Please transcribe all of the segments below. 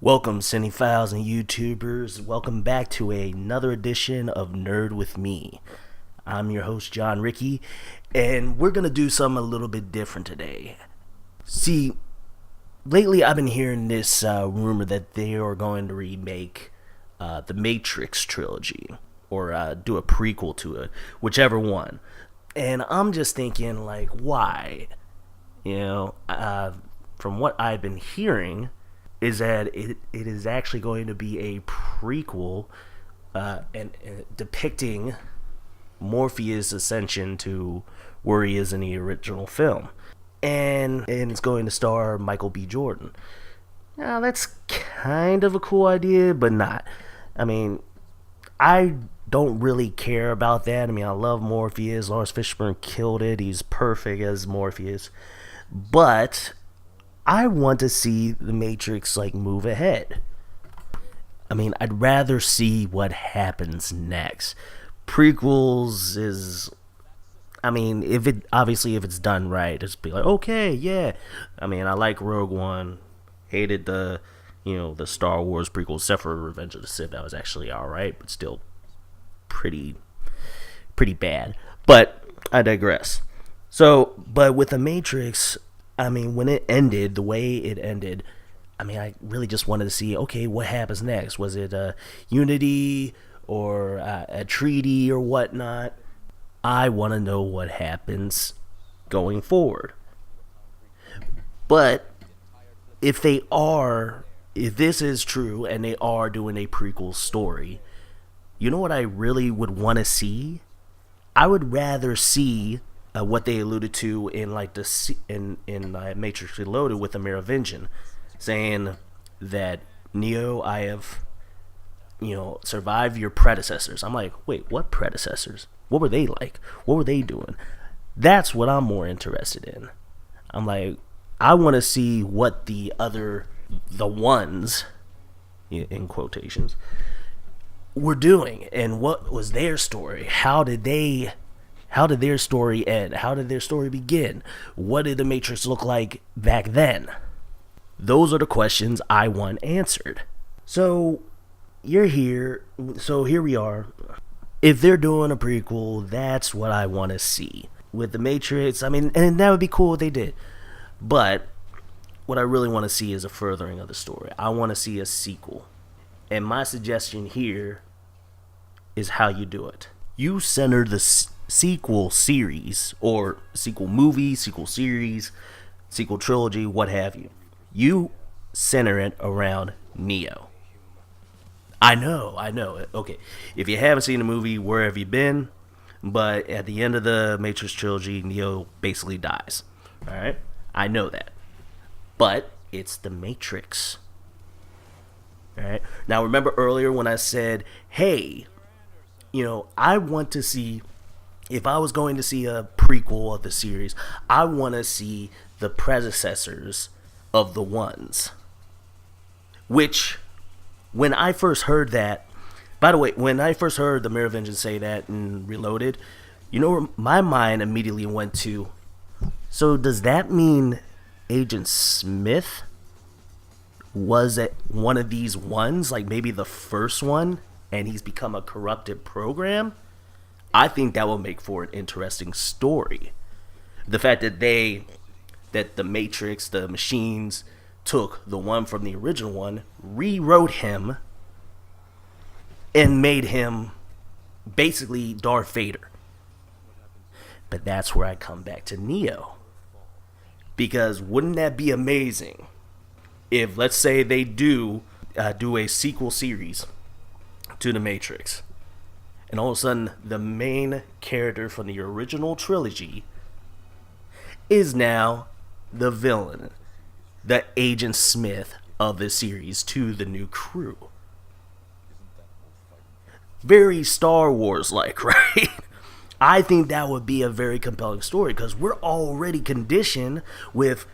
Welcome, cinephiles and YouTubers. Welcome back to another edition of Nerd with Me. I'm your host, John Ricky, and we're going to do something a little bit different today. See, lately I've been hearing this rumor that they are going to remake the Matrix trilogy, or do a prequel to it, whichever one. And I'm just thinking, like, why? From what I've been hearing, is that it is actually going to be a prequel and depicting Morpheus' ascension to where he is in the original film. And it's going to star Michael B. Jordan. Now, that's kind of a cool idea, but not. I mean, I don't really care about that. I mean, I love Morpheus. Lawrence Fishburne killed it. He's perfect as Morpheus. But I want to see the Matrix move ahead. I mean, I'd rather see what happens next. Prequels is, I mean, if it's done right, it's be like, okay, yeah. I mean, I like Rogue One. Hated the Star Wars prequels, except for Revenge of the Sith. That was actually alright, but still pretty bad. But I digress. So, but with the Matrix, I mean, when it ended, the way it ended, I mean, I really just wanted to see, okay, what happens next? Was it a unity or a treaty or whatnot? I want to know what happens going forward. But if this is true and they are doing a prequel story, you know what I really would want to see? I would rather see what they alluded to in Matrix Reloaded with the Merovingian, saying that Neo, I have survived your predecessors. I'm like, wait, what predecessors? What were they like? What were they doing? That's what I'm more interested in. I'm like, I want to see what the ones, in quotations, were doing, and what was their story. How did their story end? How did their story begin? What did the Matrix look like back then? Those are the questions I want answered. So, you're here. So, here we are. If they're doing a prequel, that's what I want to see. With the Matrix, I mean, and that would be cool if they did. But, what I really want to see is a furthering of the story. I want to see a sequel. And my suggestion here is how you do it. You center the sequel series, or sequel movie, sequel series, sequel trilogy, what have you. You center it around Neo. I know. Okay, if you haven't seen the movie, where have you been? But at the end of the Matrix trilogy, Neo basically dies. Alright? I know that. But it's the Matrix. Alright? Now remember earlier when I said, hey, I want to see, if I was going to see a prequel of the series, I want to see the predecessors of the ones. Which, when I first heard that, by the way, when I first heard the Merovingian say that in Reloaded, my mind immediately went to, so does that mean Agent Smith was at one of these ones, like maybe the first one, and he's become a corrupted program? I think that will make for an interesting story. The fact that the Matrix, the machines, took the one from the original one, rewrote him, and made him basically Darth Vader. But that's where I come back to Neo. Because wouldn't that be amazing if, let's say, they do a sequel series to the Matrix, and all of a sudden the main character from the original trilogy is now the villain, the Agent Smith of the series to the new crew. Very Star Wars like, right? I think that would be a very compelling story, because we're already conditioned with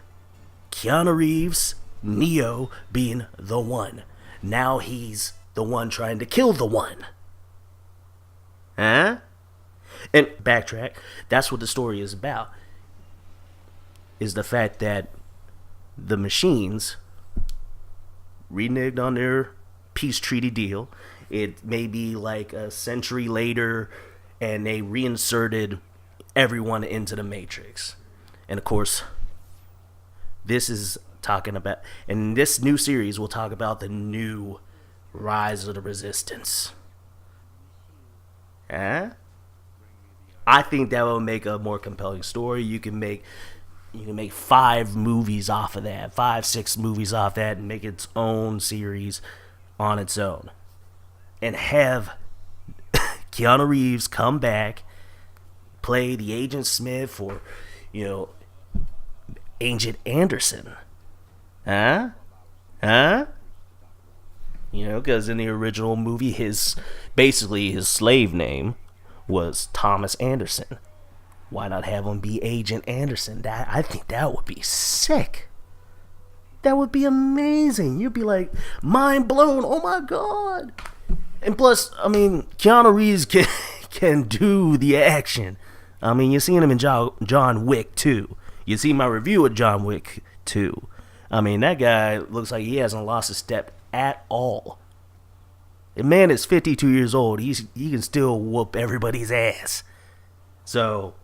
Keanu Reeves, Neo, being the one. Now he's the one trying to kill the one. Huh? And backtrack, that's what the story is about. Is the fact that the machines reneged on their peace treaty deal. It may be like a century later, and they reinserted everyone into the Matrix. And of course, this is talking about, and this new series will talk about the new rise of the resistance. Huh? I think that will make a more compelling story. You can make 5 movies off of that, 5-6 movies off that, and make its own series on its own, and have Keanu Reeves come back, play the Agent Smith or Agent Anderson. Huh? Because in the original movie, his slave name was Thomas Anderson. Why not have him be Agent Anderson? I think that would be sick. That would be amazing. You'd be like, mind blown. Oh my god. And plus, Keanu Reeves can do the action. You've seen him in John Wick 2. You see my review of John Wick 2. That guy looks like he hasn't lost a step at all. The man is 52 years old. He can still whoop everybody's ass. So,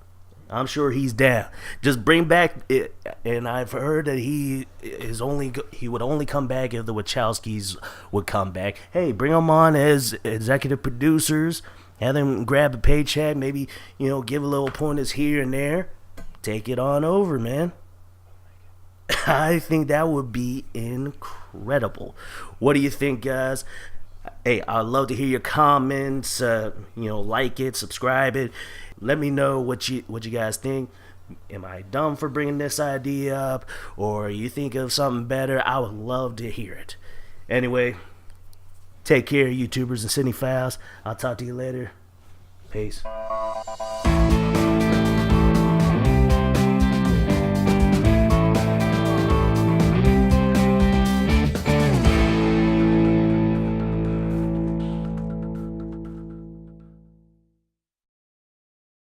I'm sure he's down. Just bring back it, and I've heard that he would only come back if the Wachowskis would come back. Hey, bring them on as executive producers. Have them grab a paycheck. Maybe give a little pointers here and there. Take it on over, man. I think that would be incredible. What do you think, guys? Hey, I'd love to hear your comments. Like it, subscribe it. Let me know what you guys think. Am I dumb for bringing this idea up, or you think of something better? I would love to hear it. Anyway, take care, YouTubers and Cinephiles. I'll talk to you later. Peace.